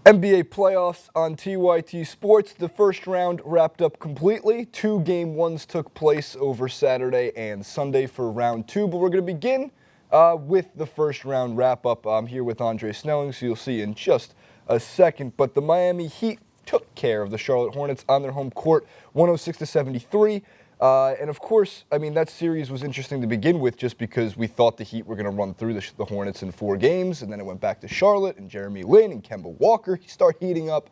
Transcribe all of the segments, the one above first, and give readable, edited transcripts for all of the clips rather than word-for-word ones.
NBA playoffs on TYT Sports. The first round wrapped up completely. 2 game ones took place over Saturday and Sunday for round 2, but we're going to begin with the first round wrap up. I'm here with Andre Snelling, so you'll see in just a second. But the Miami Heat took care of the Charlotte Hornets on their home court, 106-73. And of course, I mean, that series was interesting to begin with just because we thought the Heat were going to run through the Hornets in 4 games, and then it went back to Charlotte and Jeremy Lin and Kemba Walker start heating up.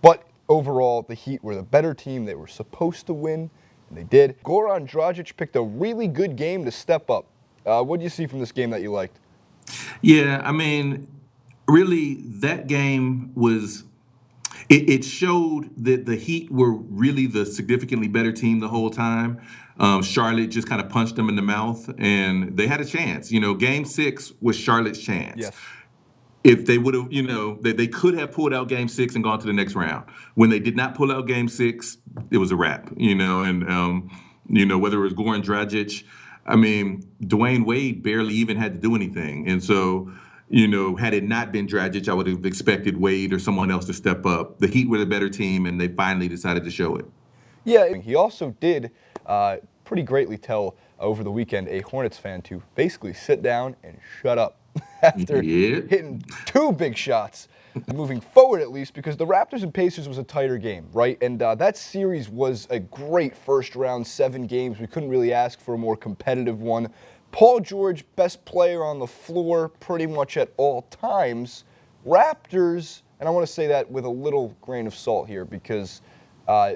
But overall, the Heat were the better team. They were supposed to win, and they did. Goran Dragic picked a really good game to step up. What do you see from this game that you liked? Yeah, I mean, really, that game was. It showed that the Heat were really the significantly better team the whole time. Charlotte just kind of punched them in the mouth, and they had a chance. Game 6 was Charlotte's chance. Yes. If they would have, they could have pulled out Game 6 and gone to the next round. When they did not pull out Game 6, it was a wrap. And whether it was Goran Dragic, I mean, Dwayne Wade barely even had to do anything, and so. Had it not been Dragic, I would have expected Wade or someone else to step up. The Heat were the better team, and they finally decided to show it. Yeah, he also did pretty greatly tell over the weekend a Hornets fan to basically sit down and shut up after hitting 2 big shots. Moving forward, at least, because the Raptors and Pacers was a tighter game, right? And that series was a great first round, 7 games. We couldn't really ask for a more competitive one. Paul George, best player on the floor pretty much at all times. Raptors, and I want to say that with a little grain of salt here because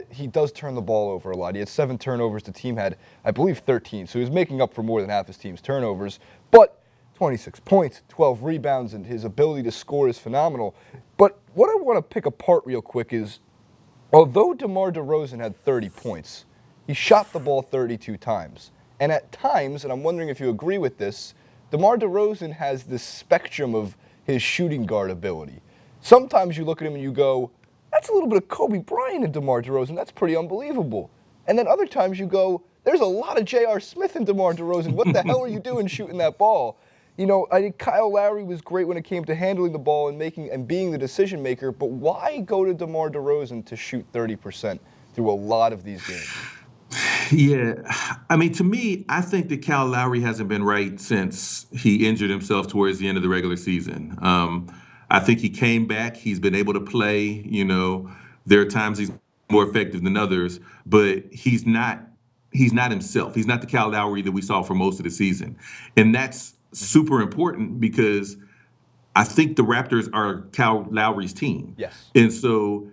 he does turn the ball over a lot. He had 7 turnovers. The team had, I believe, 13. So he was making up for more than half his team's turnovers. But 26 points, 12 rebounds, and his ability to score is phenomenal. But what I want to pick apart real quick is, although DeMar DeRozan had 30 points, he shot the ball 32 times. And at times, and I'm wondering if you agree with this, DeMar DeRozan has this spectrum of his shooting guard ability. Sometimes you look at him and you go, that's a little bit of Kobe Bryant in DeMar DeRozan. That's pretty unbelievable. And then other times you go, there's a lot of J.R. Smith in DeMar DeRozan. What the hell are you doing shooting that ball? I think Kyle Lowry was great when it came to handling the ball and being the decision maker, but why go to DeMar DeRozan to shoot 30% through a lot of these games? Yeah, I mean, to me, I think that Kyle Lowry hasn't been right since he injured himself towards the end of the regular season. I think he came back. He's been able to play. There are times he's more effective than others, but he's not himself. He's not the Kyle Lowry that we saw for most of the season, and that's super important because I think the Raptors are Kyle Lowry's team. Yes, and so.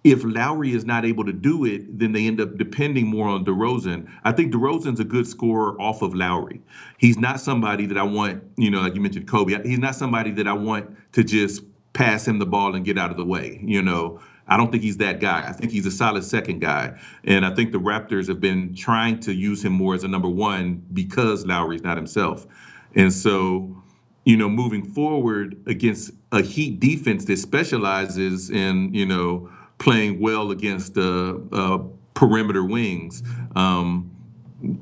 If Lowry is not able to do it, then they end up depending more on DeRozan. I think DeRozan's a good scorer off of Lowry. He's not somebody that I want, like you mentioned Kobe, he's not somebody that I want to just pass him the ball and get out of the way. I don't think he's that guy. I think he's a solid second guy. And I think the Raptors have been trying to use him more as a number 1 because Lowry's not himself. And so, moving forward against a Heat defense that specializes in, playing well against perimeter wings.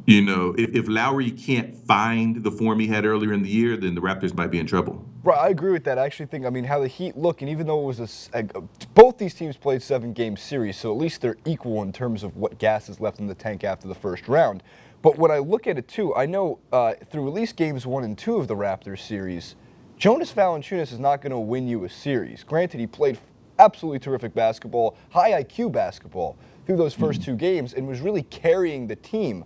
If Lowry can't find the form he had earlier in the year, then the Raptors might be in trouble. Right, I agree with that. I actually think, how the Heat look, and even though it was both these teams played 7-game series, so at least they're equal in terms of what gas is left in the tank after the first round. But when I look at it too, I know through at least games 1 and 2 of the Raptors series, Jonas Valanciunas is not going to win you a series. Granted, he played absolutely terrific basketball, high IQ basketball through those first 2 games and was really carrying the team.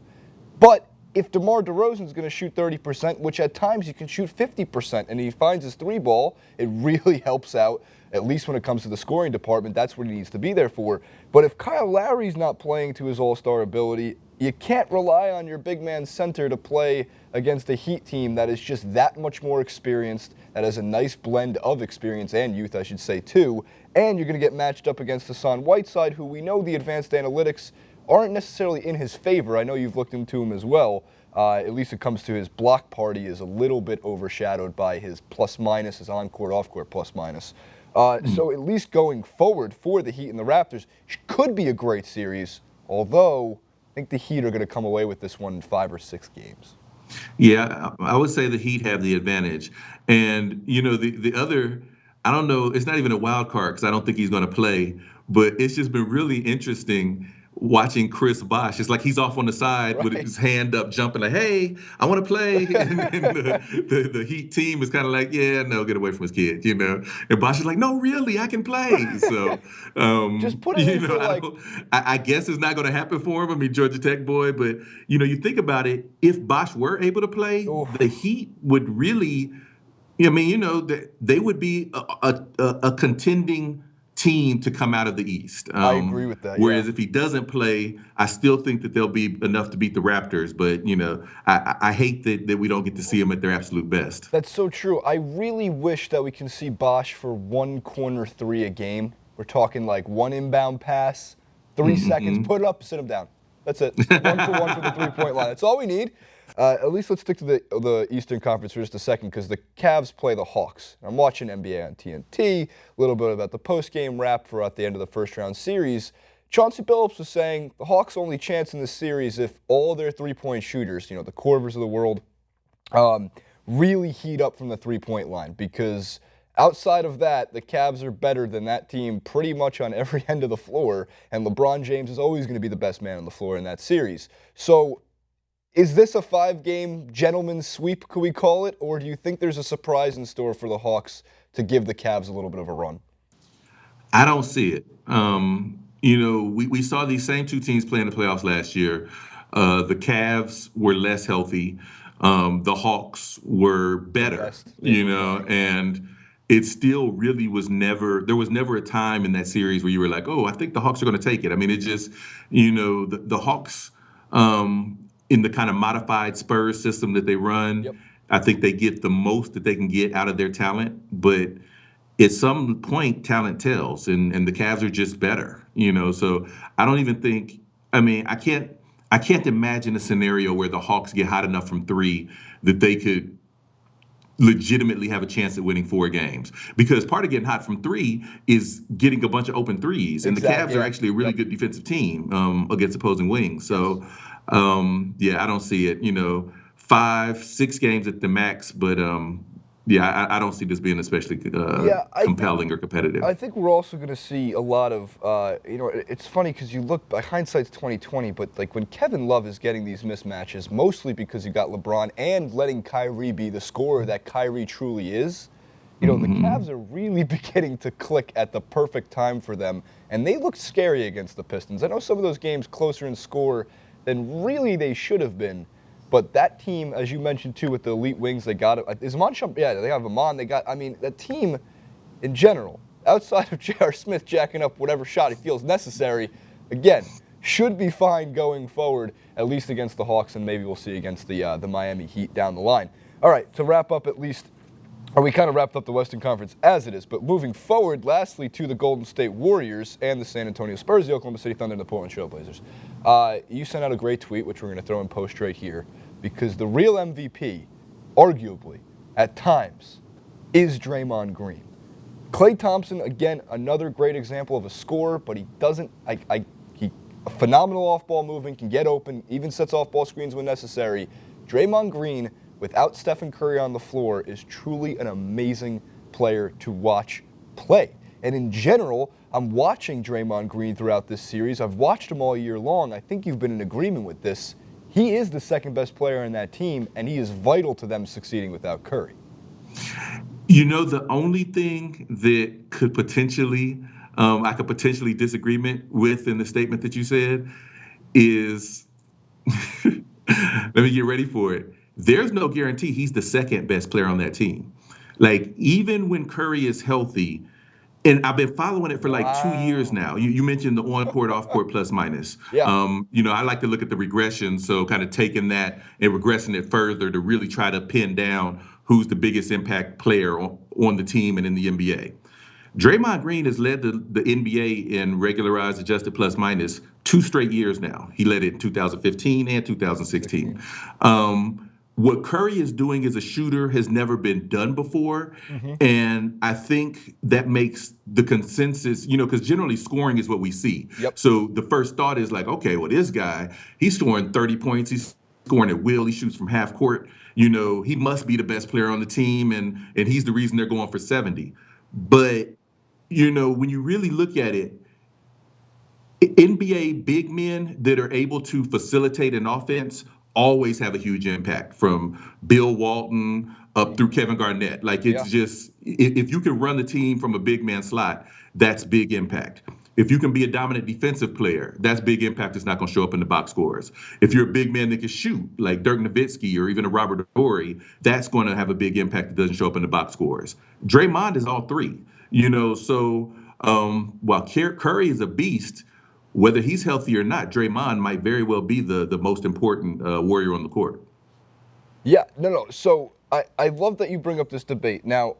But if DeMar DeRozan is going to shoot 30%, which at times he can shoot 50%, and he finds his 3-ball, it really helps out, at least when it comes to the scoring department. That's what he needs to be there for. But if Kyle Lowry's not playing to his all-star ability, you can't rely on your big man center to play against a Heat team that is just that much more experienced, that has a nice blend of experience and youth, I should say, too. And you're going to get matched up against Hassan Whiteside, who we know the advanced analytics aren't necessarily in his favor. I know you've looked into him as well. At least it comes to his block party is a little bit overshadowed by his plus-minus, his on-court, off-court plus-minus. So at least going forward for the Heat and the Raptors could be a great series, although I think the Heat are going to come away with this one in 5 or 6 games. Yeah, I would say the Heat have the advantage. And, the other I don't know. It's not even a wild card because I don't think he's going to play. But it's just been really interesting watching Chris Bosh. It's like he's off on the side with Right. his hand up, jumping like, "Hey, I want to play." And the Heat team is kind of like, "Yeah, no, get away from his kid," you know. And Bosh is like, "No, really, I can play." So, Just put him in for I like, don't. I guess it's not going to happen for him. I mean, Georgia Tech boy, but you think about it. If Bosh were able to play, the oof. Heat would really. I mean, they would be a contending team to come out of the East. I agree with that. Yeah. Whereas if he doesn't play, I still think that they'll be enough to beat the Raptors. But I hate that we don't get to see them at their absolute best. That's so true. I really wish that we can see Bosh for one corner three a game. We're talking like one inbound pass, 3 seconds, put it up, sit him down. That's it. One for one from the three-point line. That's all we need. At least let's stick to the Eastern Conference for just a second because the Cavs play the Hawks. I'm watching NBA on TNT, a little bit about the post-game wrap for at the end of the first-round series. Chauncey Billups was saying the Hawks' only chance in this series if all their three-point shooters, the Corvers of the world, really heat up from the three-point line because outside of that, the Cavs are better than that team pretty much on every end of the floor, and LeBron James is always going to be the best man on the floor in that series. So is this a 5-game gentleman's sweep, could we call it, or do you think there's a surprise in store for the Hawks to give the Cavs a little bit of a run? I don't see it. We saw these same two teams play in the playoffs last year. The Cavs were less healthy. The Hawks were better, Best. and it still really there was never a time in that series where you were like, oh, I think the Hawks are going to take it. I mean, it just, the Hawks, in the kind of modified Spurs system that they run, Yep. I think they get the most that they can get out of their talent. But at some point, talent tells, and the Cavs are just better, So I don't even think. I mean, I can't imagine a scenario where the Hawks get hot enough from three that they could legitimately have a chance at winning 4 games. Because part of getting hot from three is getting a bunch of open threes, and the Cavs are actually a really good defensive team against opposing wings. So, I don't see it. 5, 6 games at the max, but I don't see this being especially compelling or competitive. I think we're also going to see a lot of, it's funny because you look, hindsight's 2020, but like when Kevin Love is getting these mismatches, mostly because you got LeBron and letting Kyrie be the scorer that Kyrie truly is, the Cavs are really beginning to click at the perfect time for them, and they looked scary against the Pistons. I know some of those games closer in score than really they should have been. But that team, as you mentioned too, with the elite wings, they got it. Is Amon Shumpert? Yeah, they have Amon. That team in general, outside of J.R. Smith jacking up whatever shot he feels necessary, again, should be fine going forward, at least against the Hawks, and maybe we'll see against the Miami Heat down the line. All right, to wrap up at least, or we kind of wrapped up the Western Conference as it is, but moving forward, lastly, to the Golden State Warriors and the San Antonio Spurs, the Oklahoma City Thunder, and the Portland Trail Blazers. You sent out a great tweet, which we're going to throw in post right here, because the real MVP, arguably, at times, is Draymond Green. Klay Thompson, again, another great example of a scorer, but he doesn't, he a phenomenal off-ball movement, can get open, even sets off-ball screens when necessary. Draymond Green, without Stephen Curry on the floor, is truly an amazing player to watch play. And in general, I'm watching Draymond Green throughout this series. I've watched him all year long. I think you've been in agreement with this. He is the second best player in that team, and he is vital to them succeeding without Curry. The only thing that could potentially, I could potentially disagreement with in the statement that you said is, let me get ready for it. There's no guarantee he's the second best player on that team. Like, even when Curry is healthy, and I've been following it for like 2 years now. You mentioned the on-court, off-court plus minus. Yeah. I like to look at the regression, so kind of taking that and regressing it further to really try to pin down who's the biggest impact player on the team and in the NBA. Draymond Green has led the NBA in regularized adjusted plus minus 2 straight years now. He led it in 2015 and 2016. What Curry is doing as a shooter has never been done before. And I think that makes the consensus, because generally scoring is what we see. Yep. So the first thought is like, okay, well, this guy, he's scoring 30 points. He's scoring at will. He shoots from half court. He must be the best player on the team, and he's the reason they're going for 70. But, when you really look at it, NBA big men that are able to facilitate an offense always have a huge impact, from Bill Walton up through Kevin Garnett. Like, it's Yeah. just, if you can run the team from a big man slot, that's big impact. If you can be a dominant defensive player, that's big impact. It's not going to show up in the box scores. If you're a big man that can shoot, like Dirk Nowitzki or even a Robert Horry, that's going to have a big impact that doesn't show up in the box scores. Draymond is all three. So while Curry is a beast, whether he's healthy or not, Draymond might very well be the most important warrior on the court. Yeah, no. So I love that you bring up this debate. Now,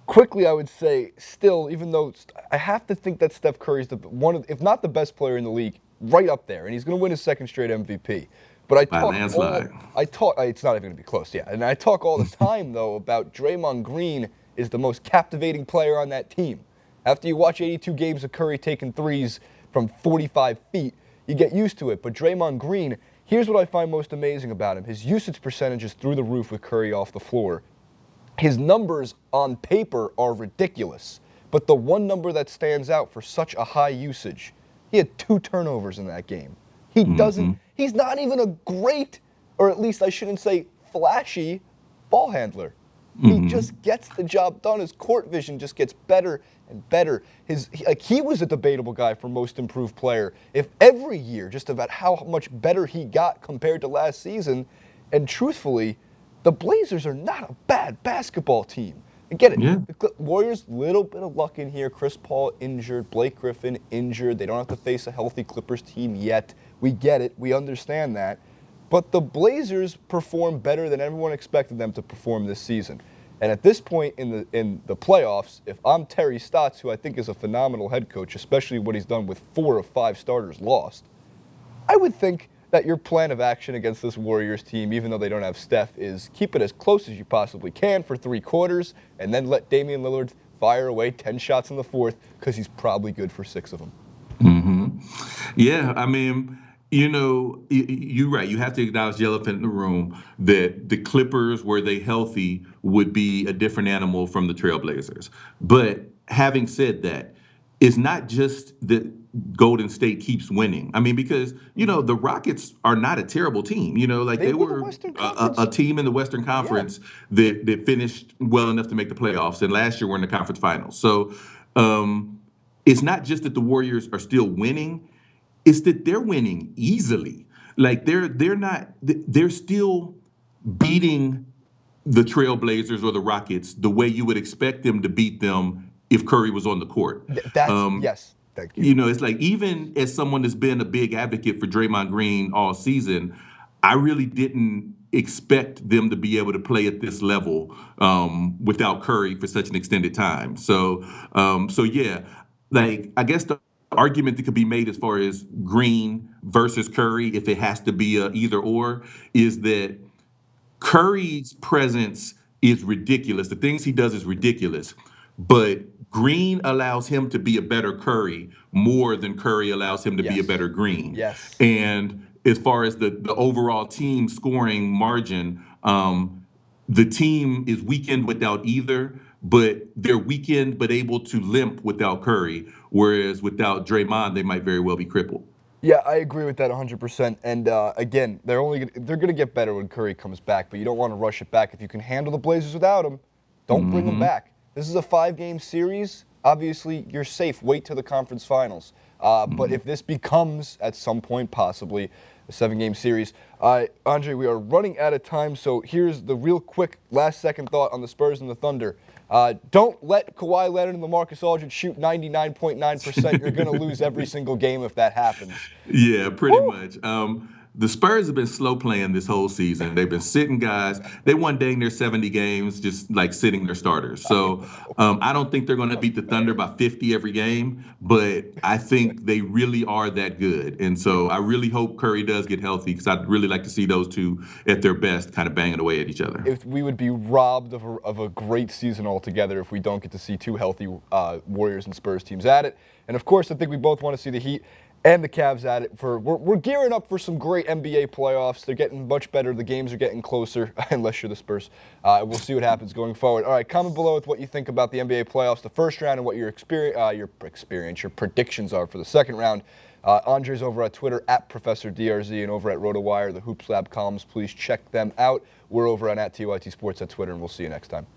quickly, I would say still, even though I have to think that Steph Curry's if not the best player in the league, right up there, and he's going to win his second straight MVP. But By landslide. it's not even going to be close, yeah. And I talk all the time, though, about Draymond Green is the most captivating player on that team. After you watch 82 games of Curry taking threes from 45 feet, you get used to it. But Draymond Green, here's what I find most amazing about him. His usage percentage is through the roof with Curry off the floor. His numbers on paper are ridiculous, but the one number that stands out for such a high usage, he had 2 turnovers in that game. He's not even a great, or at least I shouldn't say flashy, ball handler. He just gets the job done. His court vision just gets better and better. He was a debatable guy for most improved player. If every year, just about how much better he got compared to last season, and truthfully, the Blazers are not a bad basketball team. I get it. Yeah. The Warriors, little bit of luck in here. Chris Paul injured, Blake Griffin injured. They don't have to face a healthy Clippers team yet. We get it. We understand that. But the Blazers perform better than everyone expected them to perform this season. And at this point in the playoffs, if I'm Terry Stotts, who I think is a phenomenal head coach, especially what he's done with 4 of 5 starters lost, I would think that your plan of action against this Warriors team, even though they don't have Steph, is keep it as close as you possibly can for 3 quarters and then let Damian Lillard fire away 10 shots in the fourth because he's probably good for 6 of them. Yeah, I mean, you're right. You have to acknowledge the elephant in the room that the Clippers, were they healthy, would be a different animal from the Trailblazers. But having said that, it's not just that Golden State keeps winning. I mean, because, the Rockets are not a terrible team. Like they were the were Western a Conference. team in the Western Conference that finished well enough to make the playoffs. And last year we're in the conference finals. So it's not just that the Warriors are still winning. It's that they're winning easily. Like they're still beating the Trailblazers or the Rockets the way you would expect them to beat them if Curry was on the court. Yes, thank you. It's like, even as someone that's been a big advocate for Draymond Green all season, I really didn't expect them to be able to play at this level without Curry for such an extended time. So yeah, like, I guess the argument that could be made as far as Green versus Curry, if it has to be a either or, is that Curry's presence is ridiculous. The things he does is ridiculous. But Green allows him to be a better Curry more than Curry allows him to be a Yes. better Green. Yes. And as far as the overall team scoring margin, the team is weakened without either, but they're weakened but able to limp without Curry, whereas without Draymond, they might very well be crippled. Yeah, I agree with that 100%. And again, they're going to get better when Curry comes back, but you don't want to rush it back. If you can handle the Blazers without him, don't bring him back. This is a 5-game series. Obviously, you're safe. Wait till the conference finals. But if this becomes, at some point, possibly a 7-game series, Andre, we are running out of time. So here's the real quick last-second thought on the Spurs and the Thunder. Don't let Kawhi Leonard and LaMarcus Aldridge shoot 99.9%. You're going to lose every single game if that happens. Yeah, pretty much. The Spurs have been slow playing this whole season. They've been sitting guys. They won dang near 70 games just like sitting their starters. So I don't think they're going to beat the Thunder by 50 every game, but I think they really are that good. And so I really hope Curry does get healthy, because I'd really like to see those two at their best kind of banging away at each other. If we would be robbed of a great season altogether if we don't get to see 2 healthy Warriors and Spurs teams at it. And of course, I think we both want to see the Heat And the Cavs at it we're gearing up for some great NBA playoffs. They're getting much better. The games are getting closer, unless you're the Spurs. We'll see what happens going forward. All right, comment below with what you think about the NBA playoffs, the first round, and what your predictions are for the second round. Andre's over at Twitter at Professor DRZ and over at RotoWire, the Hoops Lab columns. Please check them out. We're over on @TYT Sports at Twitter, and we'll see you next time.